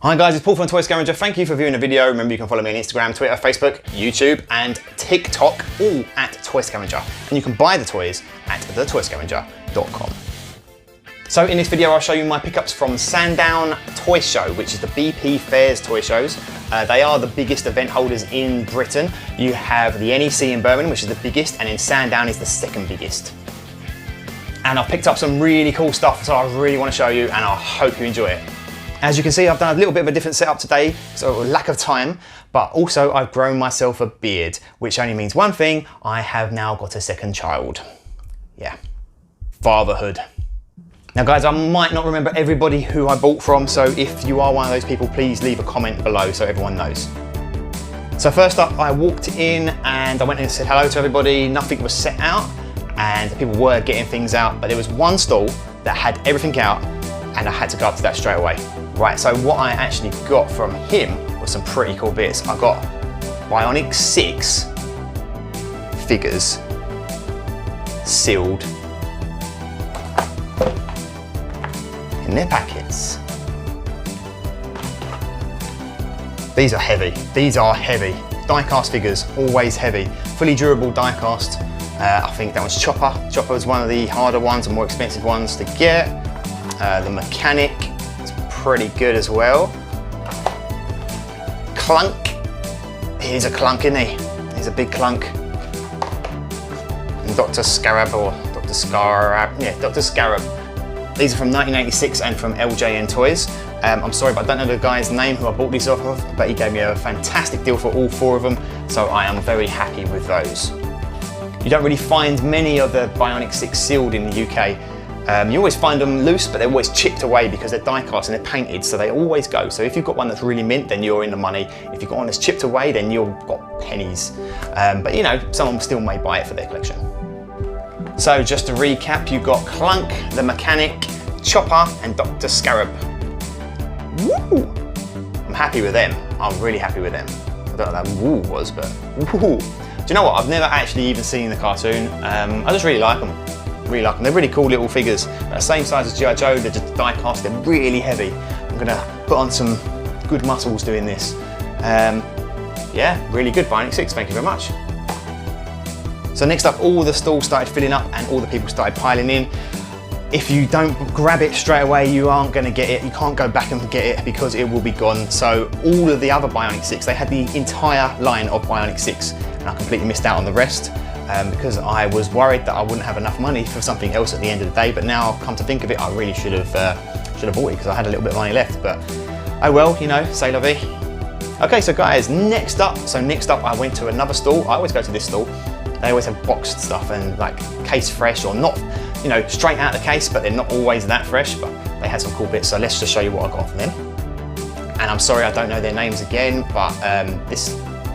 Hi guys, it's Paul from Toy Scavenger. Thank you for viewing the video. Remember you can follow me on Instagram, Twitter, Facebook, YouTube and TikTok, all at Toy Scavenger. And you can buy the toys at thetoyscavenger.com. So in this video I'll show you my pickups from Sandown Toy Show, which is the BP Fairs toy shows. They are the biggest event holders in Britain. You have the NEC in Birmingham, which is the biggest, and then Sandown is the second biggest. And I've picked up some really cool stuff, so I really want to show you and I hope you enjoy it. As you can see, I've done a little bit of a different setup today, so lack of time, but also I've grown myself a beard, which only means one thing: I have now got a second child. Yeah, fatherhood. Now guys, I might not remember everybody who I bought from, so if you are one of those people, please leave a comment below so everyone knows. So first up, I walked in and I went in and said hello to everybody. Nothing was set out and people were getting things out, but there was one stall that had everything out and I had to go up to that straight away. Right, so what I actually got from him was some pretty cool bits. I got Bionic 6 figures sealed in their packets. These are heavy. These are heavy. Die-cast figures, always heavy. Fully durable die-cast. I think that was Chopper. Chopper was one of the harder ones and more expensive ones to get. The Mechanic is pretty good as well. Clunk. He's a clunk, isn't he? He's a big clunk. And Dr. Scarab, or Dr. Scarab. Yeah, Dr. Scarab. These are from 1986 and from LJN Toys. I'm sorry, but I don't know the guy's name who I bought these off of, but he gave me a fantastic deal for all four of them, so I am very happy with those. You don't really find many of the Bionic 6 sealed in the UK. You always find them loose, but they're always chipped away because they're die cast and they're painted, so they always go. So if you've got one that's really mint, then you're in the money. If you've got one that's chipped away, then you've got pennies. But you know, someone still may buy it for their collection. So just to recap, you've got Clunk, the Mechanic, Chopper, and Dr. Scarab. Woo! I'm happy with them. I'm really happy with them. I don't know what that woo was, but woo! Do you know what? I've never actually even seen the cartoon. I just really like them. Really like them. They're really cool little figures. They're the same size as G.I. Joe. They're just die cast. They're really heavy. I'm gonna put on some good muscles doing this. Yeah, really good. Bionic 6. Thank you very much. So next up, all the stalls started filling up and all the people started piling in. If you don't grab it straight away, you aren't going to get it. You can't go back and get it because it will be gone. So all of the other Bionic 6, they had the entire line of Bionic 6 and I completely missed out on the rest because I was worried that I wouldn't have enough money for something else at the end of the day. But now, come to think of it, I really should have bought it because I had a little bit of money left. But oh well, you know, c'est la vie. Okay, so guys, next up I went to another stall. I always go to this stall. They always have boxed stuff and like case fresh or not, you know, straight out of the case, but they're not always that fresh, but they had some cool bits. So let's just show you what I got from them. And I'm sorry I don't know their names again, but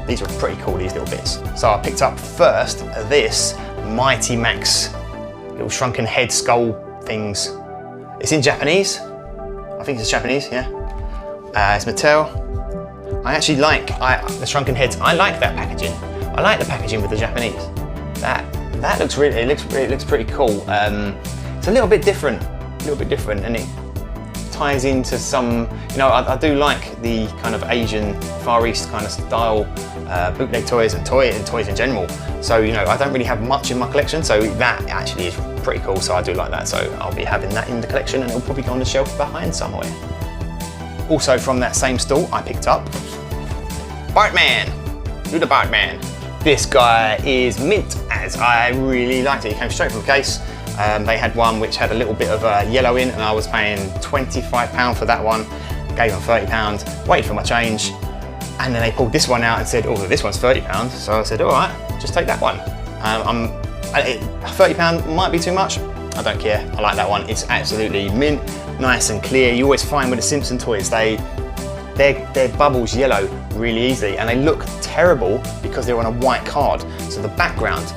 these were pretty cool, these little bits. So I picked up first this Mighty Max little shrunken head skull things. It's in Japanese. I think it's Japanese, yeah. It's Mattel. I actually like the shrunken heads. I like that packaging. I like the packaging with the Japanese. That looks really, it looks pretty cool. It's a little bit different, and it ties into some, you know, I do like the kind of Asian Far East kind of style bootleg toys and toys in general. So, you know, I don't really have much in my collection, so that actually is pretty cool. So I do like that. So I'll be having that in the collection, and it'll probably go on the shelf behind somewhere. Also from that same stall, I picked up Bartman. Do the Bartman. This guy is mint, as I really liked it. He came straight from the case. They had one which had a little bit of yellow in, and I was paying £25 for that one. Gave them £30, waited for my change, and then they pulled this one out and said, oh, this one's £30. So I said, all right, just take that one. £30 might be too much. I don't care, I like that one. It's absolutely mint, nice and clear. You always find with the Simpson toys, their bubbles yellow really easily, and they look terrible because they're on a white card. So the background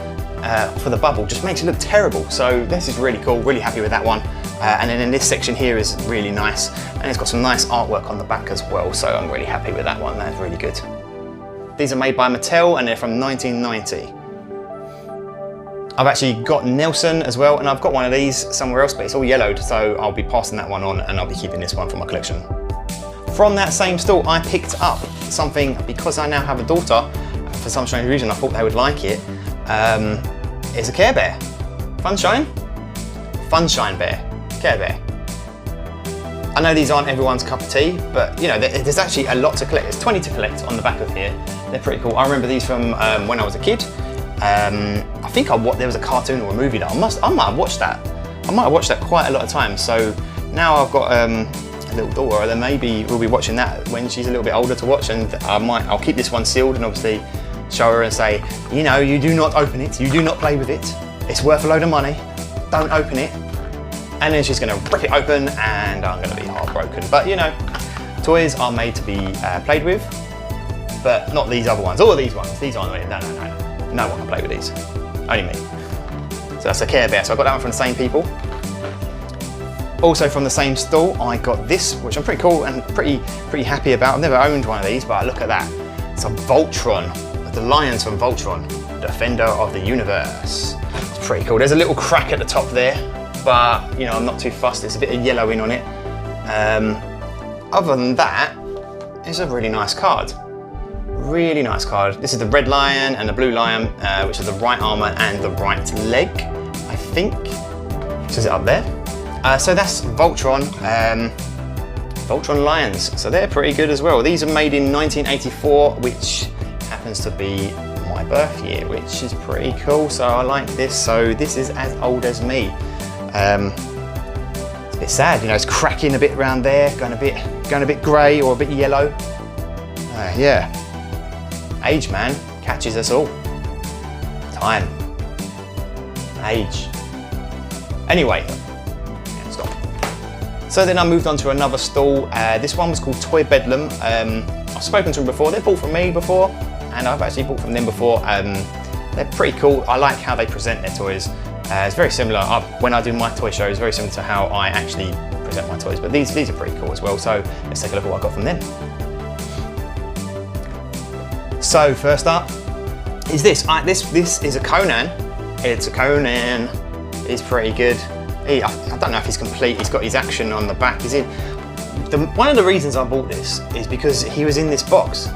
for the bubble just makes it look terrible. So this is really cool, really happy with that one. And then in this section here is really nice, and it's got some nice artwork on the back as well. So I'm really happy with that one, that's really good. These are made by Mattel and they're from 1990. I've actually got Nelson as well, and I've got one of these somewhere else, but it's all yellowed, so I'll be passing that one on and I'll be keeping this one for my collection. From that same store, I picked up something because I now have a daughter. For some strange reason, I thought they would like it. It's a Care Bear. Funshine? Funshine Bear. Care Bear. I know these aren't everyone's cup of tea, but you know, there's actually a lot to collect. There's 20 to collect on the back of here. They're pretty cool. I remember these from when I was a kid. I think there was a cartoon or a movie that I might have watched that. I might have watched that quite a lot of times. So now I've got a little daughter, then maybe we'll be watching that when she's a little bit older to watch, and I'll keep this one sealed and obviously show her and say, you know, you do not open it, you do not play with it. It's worth a load of money. Don't open it. And then she's going to rip it open and I'm going to be heartbroken. But you know, toys are made to be played with, but not these other ones. All of these ones, these aren't made. No one can play with these. Only me. So that's a Care Bear. So I got that one from the same people. Also from the same stall, I got this, which I'm pretty cool and pretty happy about. I've never owned one of these, but look at that. It's a Voltron, the Lions from Voltron, Defender of the Universe. It's pretty cool. There's a little crack at the top there, but you know, I'm not too fussed. There's a bit of yellowing on it. Other than that, it's a really nice card. Really nice card. This is the red lion and the blue lion, which is the right armor and the right leg, I think. Which is it up there? So that's Voltron, Voltron Lions. So they're pretty good as well. These are made in 1984, which happens to be my birth year, which is pretty cool. So I like this. So this is as old as me. It's a bit sad, you know, it's cracking a bit around there, going a bit grey or a bit yellow. Yeah. Age, man, catches us all. Time. Age. Anyway, stop. So then I moved on to another stall. This one was called Toy Bedlam. I've spoken to them before. They've bought from me before, and I've actually bought from them before. They're pretty cool. I like how they present their toys. It's very similar. When I do my toy show, it's very similar to how I actually present my toys. But these are pretty cool as well. So let's take a look at what I got from them. So first up is this. This is a Conan. It's a Conan. It's pretty good. I don't know if he's complete. He's got his action on the back. One of the reasons I bought this is because he was in this box.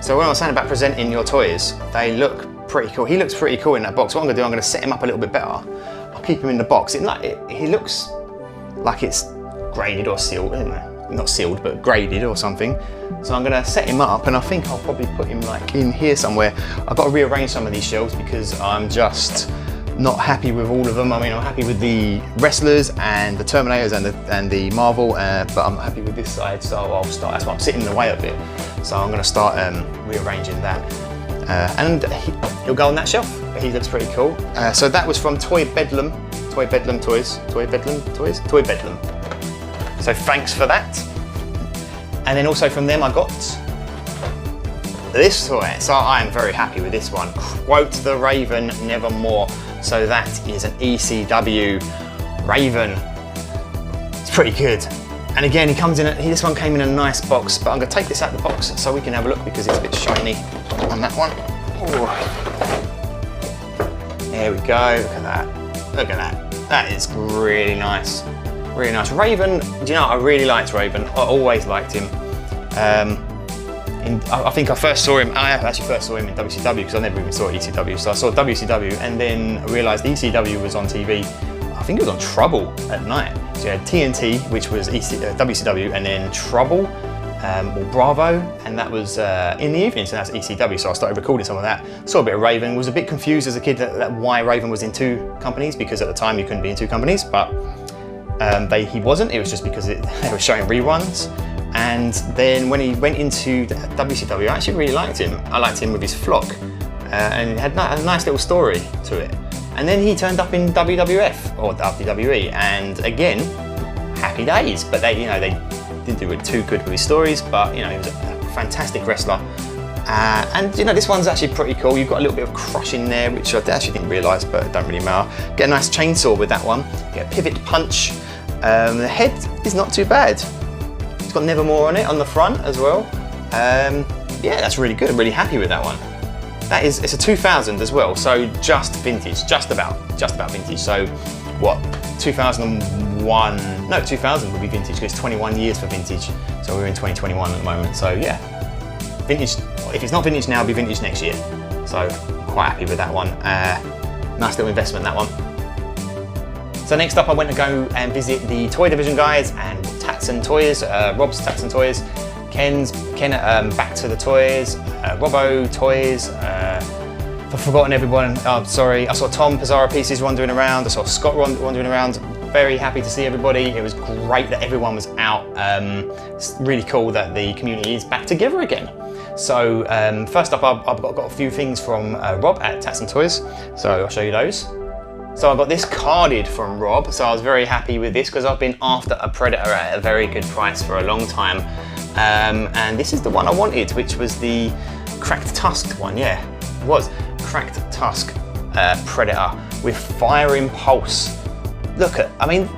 So when I was saying about presenting your toys, they look pretty cool. He looks pretty cool in that box. What I'm going to set him up a little bit better. I'll keep him in the box. He looks like it's graded or sealed, isn't it? Not sealed, but graded or something. So I'm gonna set him up, and I think I'll probably put him like in here somewhere. I've got to rearrange some of these shelves because I'm just not happy with all of them. I mean, I'm happy with the wrestlers and the Terminators and the Marvel, but I'm not happy with this side. So I'll start. That's why I'm sitting in the way a bit. So I'm gonna start rearranging that, and he'll go on that shelf. But he looks pretty cool. So that was from Toy Bedlam. Toy Bedlam Toys. Toy Bedlam Toys. Toy Bedlam. So thanks for that. And then also from them I got this toy. So I am very happy with this one. Quote the Raven, nevermore. So that is an ECW Raven. It's pretty good. And again, this one came in a nice box, but I'm gonna take this out of the box so we can have a look because it's a bit shiny on that one. Ooh. There we go, look at that. Look at that. That is really nice. Really nice. Raven, do you know, I really liked Raven. I always liked him. I think I actually first saw him in WCW because I never even saw ECW. So I saw WCW and then I realised ECW was on TV. I think it was on Trouble at night. So you had TNT, which was WCW, and then Trouble, or Bravo, and that was in the evening, so that's ECW. So I started recording some of that. Saw a bit of Raven, was a bit confused as a kid that why Raven was in two companies, because at the time you couldn't be in two companies, but he wasn't. It was just because they were showing reruns. And then when he went into WCW, I actually really liked him. I liked him with his flock, and it had a nice little story to it. And then he turned up in WWF or WWE, and again, happy days. But they didn't do it too good with his stories. But he was a fantastic wrestler. And this one's actually pretty cool. You've got a little bit of crush in there, which I actually didn't realise, but it don't really matter. Get a nice chainsaw with that one. Get a pivot punch. The head is not too bad. It's got Nevermore on it on the front as well. Yeah, that's really good. I'm really happy with that one. It's a 2000 as well, so just vintage, just about vintage. So what, 2001, 2000 would be vintage because it's 21 years for vintage. So we're in 2021 at the moment. So yeah, vintage, if it's not vintage now, it'll be vintage next year. So I'm quite happy with that one. Nice little investment, that one. So next up, I went to go and visit the Toy Division guys and Tats and Toys, Rob's Tats and Toys, Ken at Back to the Toys, Robbo Toys, I've forgotten everyone, oh, sorry. I saw Tom Pizarro Pieces wandering around, I saw Scott wandering around. Very happy to see everybody. It was great that everyone was out. It's really cool that the community is back together again. So first up, I've got a few things from Rob at Tats and Toys, so I'll show you those. So I got this carded from Rob, so I was very happy with this because I've been after a Predator at a very good price for a long time. And this is the one I wanted, which was the Cracked Tusk one, yeah, it was. Cracked Tusk Predator with firing pulse. Look at, I mean,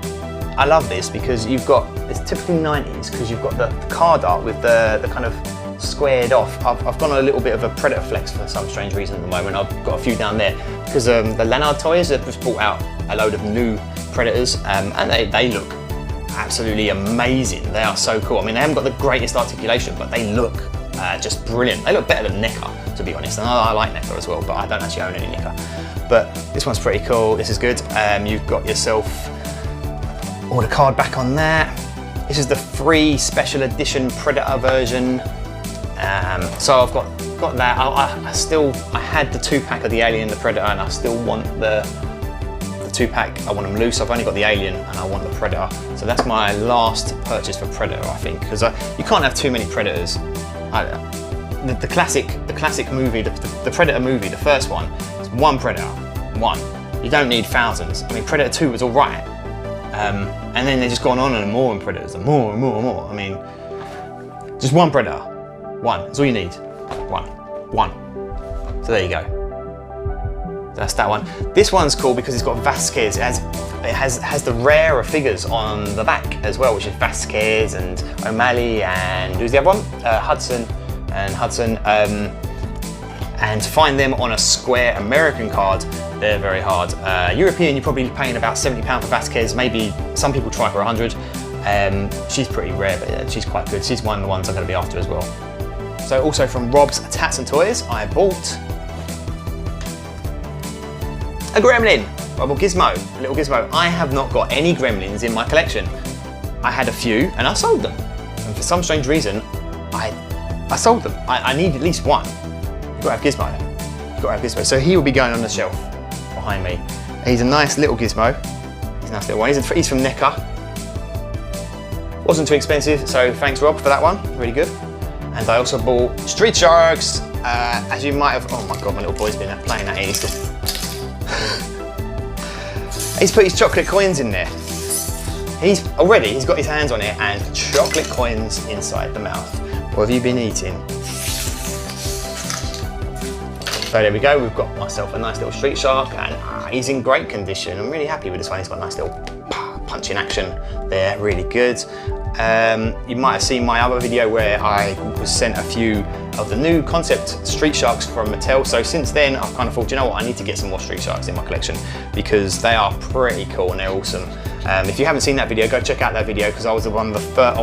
I love this because you've got, it's typically 90s because you've got the card art with the kind of squared off. I've gone a little bit of a Predator flex for some strange reason at the moment. I've got a few down there because the Lennard Toys have just brought out a load of new Predators and they look absolutely amazing. They are so cool. I mean, they haven't got the greatest articulation, but they look just brilliant. They look better than NECA, to be honest. And I like NECA as well, but I don't actually own any NECA. But this one's pretty cool. This is good. You've got yourself all the card back on that. This is the free special edition Predator version. So I've got that. I had the 2-pack of the Alien and the Predator, and I still want the 2-pack. I want them loose. I've only got the Alien and I want the Predator. So that's my last purchase for Predator, I think, because you can't have too many Predators. The classic movie, the Predator movie, the first one, it's one Predator, one. You don't need thousands. I mean, Predator 2 was all right. And then they're just gone on and more Predators and more and more and more. I mean, just one Predator, one. That's all you need. One. So there you go. That's that one. This one's cool because it's got Vasquez. It has the rarer figures on the back as well, which is Vasquez and O'Malley and who's the other one? Hudson. And to find them on a square American card, they're very hard. European, you're probably paying about £70 for Vasquez. Maybe some people try for 100. She's pretty rare, but yeah, she's quite good. She's one of the ones I'm going to be after as well. So also from Rob's Tats and Toys, I bought a Gremlin, a little gizmo. I have not got any Gremlins in my collection. I had a few and I sold them. And for some strange reason, I sold them. I need at least one. You've got to have Gizmo. So he will be going on the shelf behind me. He's a nice little Gizmo. He's a nice little one. He's from NECA. Wasn't too expensive, so thanks Rob for that one. Really good. And I also bought Street Sharks. As you might have, oh my God, my little boy's been playing that here. He's put his chocolate coins in there. He's got his hands on it and chocolate coins inside the mouth. What have you been eating? So there we go, we've got myself a nice little Street Shark and he's in great condition. I'm really happy with this one. He's got a nice little punch in action there, really good. You might have seen my other video where I was sent a few of the new concept Street Sharks from Mattel. So since then, I've kind of thought, you know what, I need to get some more Street Sharks in my collection because they are pretty cool and they're awesome. If you haven't seen that video, go check out that video because I was one of the first,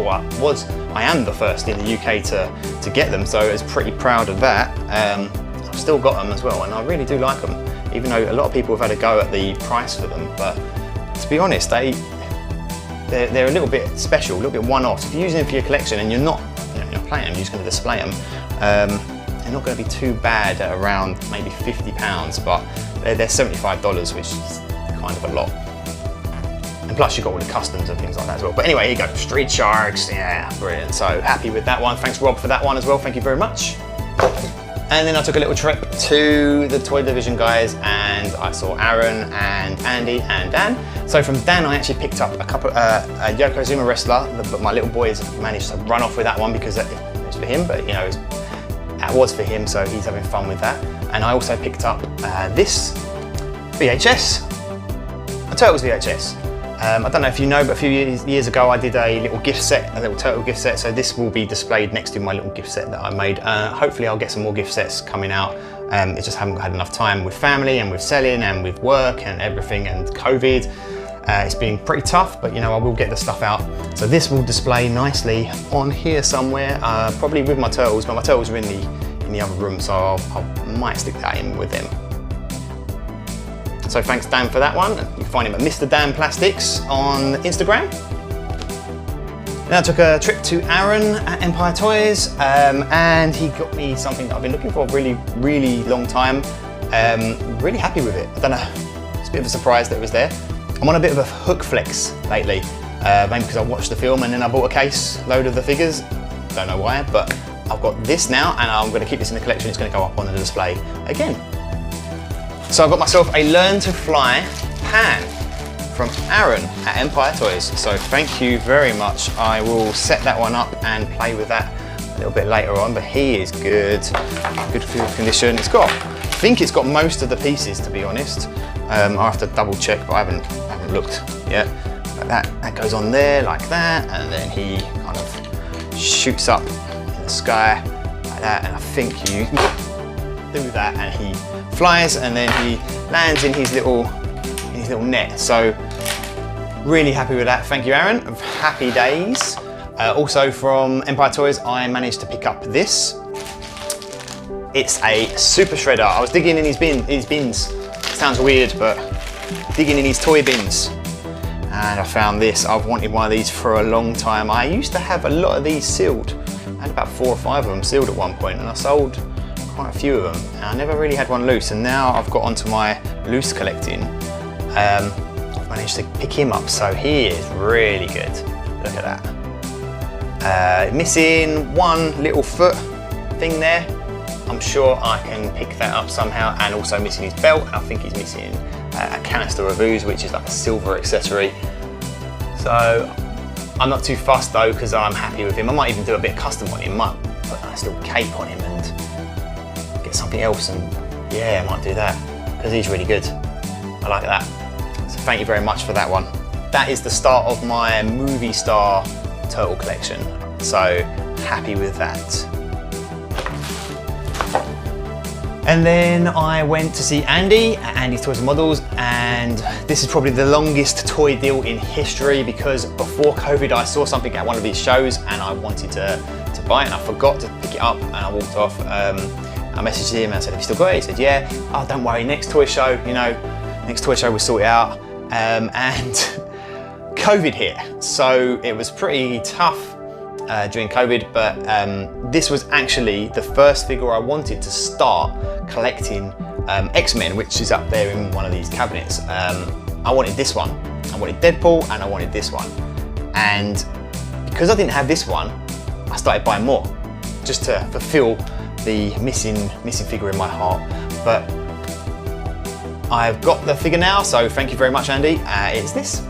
I am the first in the UK to get them. So I was pretty proud of that. I've still got them as well and I really do like them, even though a lot of people have had a go at the price for them. But to be honest, they're a little bit special, a little bit one-off. If you're using them for your collection and you're not playing them, you're just going to display them, they're not going to be too bad at around maybe £50, but they're $75, which is kind of a lot. And plus you've got all the customs and things like that as well. But anyway, here you go, Street Sharks, yeah, brilliant. So happy with that one. Thanks Rob for that one as well, thank you very much. And then I took a little trip to the Toy Division guys and I saw Aaron and Andy and Dan. So from Dan I actually picked up a Yokozuna wrestler, but my little boys managed to run off with that one because it was for him, but you know, that was for him, so he's having fun with that. And I also picked up this VHS, a Turtles VHS. I don't know if you know, but a few years ago I did a little gift set, a little turtle gift set, so this will be displayed next to my little gift set that I made. Hopefully I'll get some more gift sets coming out. I just haven't had enough time with family and with selling and with work and everything and COVID. It's been pretty tough, but you know, I will get the stuff out. So this will display nicely on here somewhere, probably with my turtles, but my turtles are in the other room, so I might stick that in with them. So thanks Dan for that one. You can find him at Mr. Dan Plastics on Instagram. Then I took a trip to Aaron at Empire Toys, and he got me something that I've been looking for a really long time. Really happy with it. I don't know, it's a bit of a surprise that it was there. I'm on a bit of a hook flex lately, maybe because I watched the film and then I bought a case load of the figures. Don't know why, but I've got this now and I'm going to keep this in the collection. It's going to go up on the display again. So I got myself a Learn to Fly pan from Aaron at Empire Toys. So thank you very much. I will set that one up and play with that a little bit later on, but he is good field condition. It's got, I think it's got most of the pieces, to be honest. I have to double check, but I haven't looked yet. But that goes on there like that, and then he kind of shoots up in the sky like that, and I think you do that and he flies and then he lands in his little net. So really happy with that. Thank you, Aaron. Happy days. Also from Empire Toys, I managed to pick up this. It's a super shredder. I was digging in his bins. Sounds weird, but digging in his toy bins. And I found this. I've wanted one of these for a long time. I used to have a lot of these sealed. I had about 4 or 5 of them sealed at one point, and I sold quite a few of them. And I never really had one loose, and now I've got onto my loose collecting. I've managed to pick him up, so he is really good. Look at that. Missing one little foot thing there. I'm sure I can pick that up somehow, and also missing his belt, and I think he's missing a canister of ooze, which is like a silver accessory. So I'm not too fussed though, because I'm happy with him. I might even do a bit of custom on him, might put a nice little cape on him and get something else, and yeah, I might do that, because he's really good. I like that. So thank you very much for that one. That is the start of my movie star turtle collection, so happy with that. And then I went to see Andy at Andy's Toys and Models, and this is probably the longest toy deal in history, because before COVID I saw something at one of these shows and I wanted to buy it, and I forgot to pick it up and I walked off. I messaged him and I said, have you still got it? He said, yeah. Oh, don't worry, next toy show, you know, next toy show we'll sort it out. And COVID hit, so it was pretty tough during COVID, but this was actually the first figure I wanted to start collecting X-Men, which is up there in one of these cabinets. I wanted this one, I wanted Deadpool, and I wanted this one. And because I didn't have this one, I started buying more, just to fulfill the missing figure in my heart. But I've got the figure now, so thank you very much, Andy. It's this.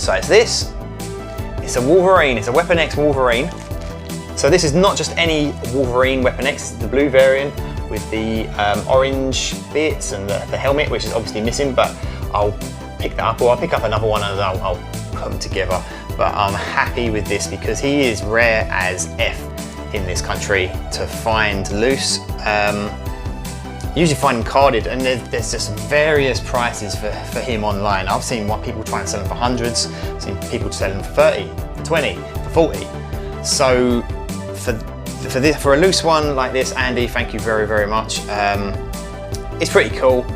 So it's this. It's a Wolverine, it's a Weapon X Wolverine. So this is not just any Wolverine Weapon X, it's the blue variant with the orange bits and the helmet, which is obviously missing, but I'll pick that up, or I'll pick up another one and I'll put them together. But I'm happy with this because he is rare as F in this country to find loose. Usually find him carded, and there's just various prices for him online. I've seen what people try and sell him for hundreds, I've seen people sell him for 30, for 20, for 40. So for a loose one like this, Andy, thank you very, very much. It's pretty cool.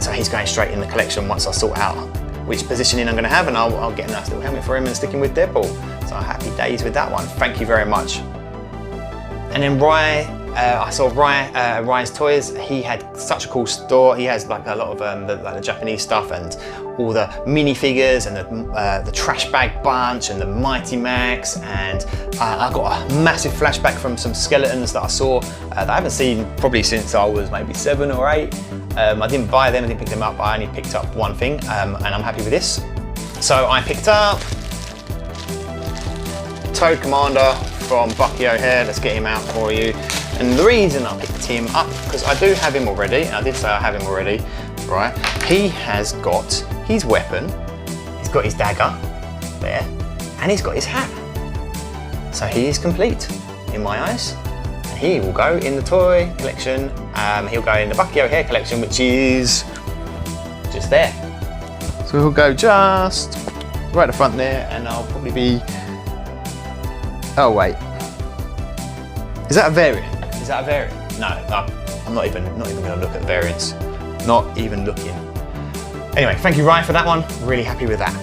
So he's going straight in the collection once I sort out which positioning I'm going to have, and I'll get a nice little helmet for him and stick him with Deadpool. So happy days with that one. Thank you very much. And then I saw Rye's Toys. He had such a cool store. He has like a lot of the Japanese stuff and all the minifigures and the trash bag bunch and the Mighty Max. And I got a massive flashback from some skeletons that I saw that I haven't seen probably since I was maybe 7 or 8. I didn't buy them, I didn't pick them up. I only picked up one thing, and I'm happy with this. So I picked up Toad Commander from Bucky O'Hare. Let's get him out for you. And the reason I picked him up, because I do have him already, and I did say I have him already, right? He has got his weapon, he's got his dagger there, and he's got his hat. So he is complete in my eyes. And he will go in the toy collection. He'll go in the Bucky O'Hare collection, which is just there. So we'll go just right at the front there, and I'll probably be, oh wait, is that a variant? Is that a variant? No, I'm not even going to look at the variants. Not even looking. Anyway, thank you Ryan for that one. Really happy with that.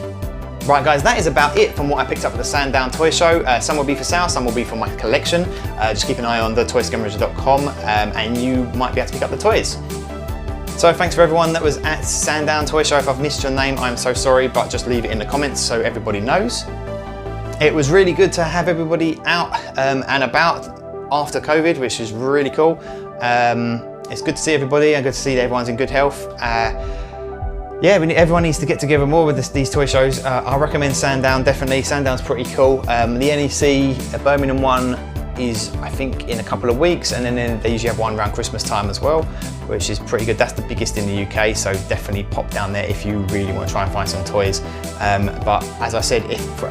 Right guys, that is about it from what I picked up at the Sandown toy show. Some will be for sale, some will be for my collection. Just keep an eye on the toyscavenger.com and you might be able to pick up the toys. So thanks for everyone that was at Sandown Toy Show. If I've missed your name, I'm so sorry, but just leave it in the comments so everybody knows. It was really good to have everybody out and about after COVID, which is really cool. It's good to see everybody and good to see that everyone's in good health. Yeah, everyone needs to get together more with these toy shows. I recommend Sandown, definitely. Sandown's pretty cool. The NEC Birmingham one is, I think, in a couple of weeks, and then they usually have one around Christmas time as well, which is pretty good. That's the biggest in the UK, so definitely pop down there if you really want to try and find some toys. But as I said,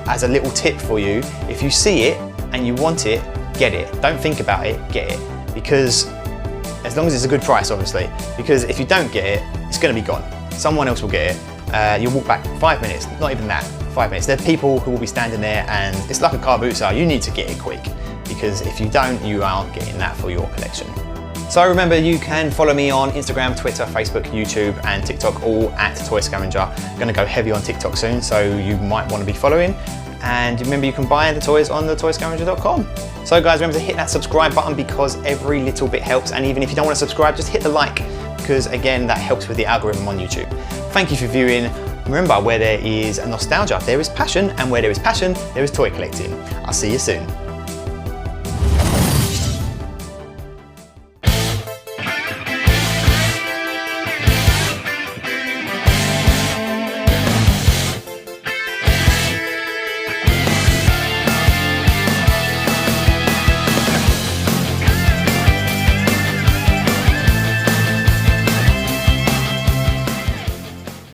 as a little tip for you, if you see it and you want it, get it. Don't think about it, get it. Because as long as it's a good price, obviously, because if you don't get it, it's going to be gone. Someone else will get it. You'll walk back 5 minutes, not even that, 5 minutes. There are people who will be standing there and it's like a car boot sale. You need to get it quick because if you don't, you aren't getting that for your collection. So remember, you can follow me on Instagram, Twitter, Facebook, YouTube and TikTok, all at Toy Scavenger. I'm going to go heavy on TikTok soon, so you might want to be following. And remember, you can buy the toys on the toyscavenger.com. So guys, remember to hit that subscribe button because every little bit helps. And even if you don't want to subscribe, just hit the like, because again, that helps with the algorithm on YouTube. Thank you for viewing. Remember, where there is nostalgia, there is passion, and where there is passion, there is toy collecting. I'll see you soon.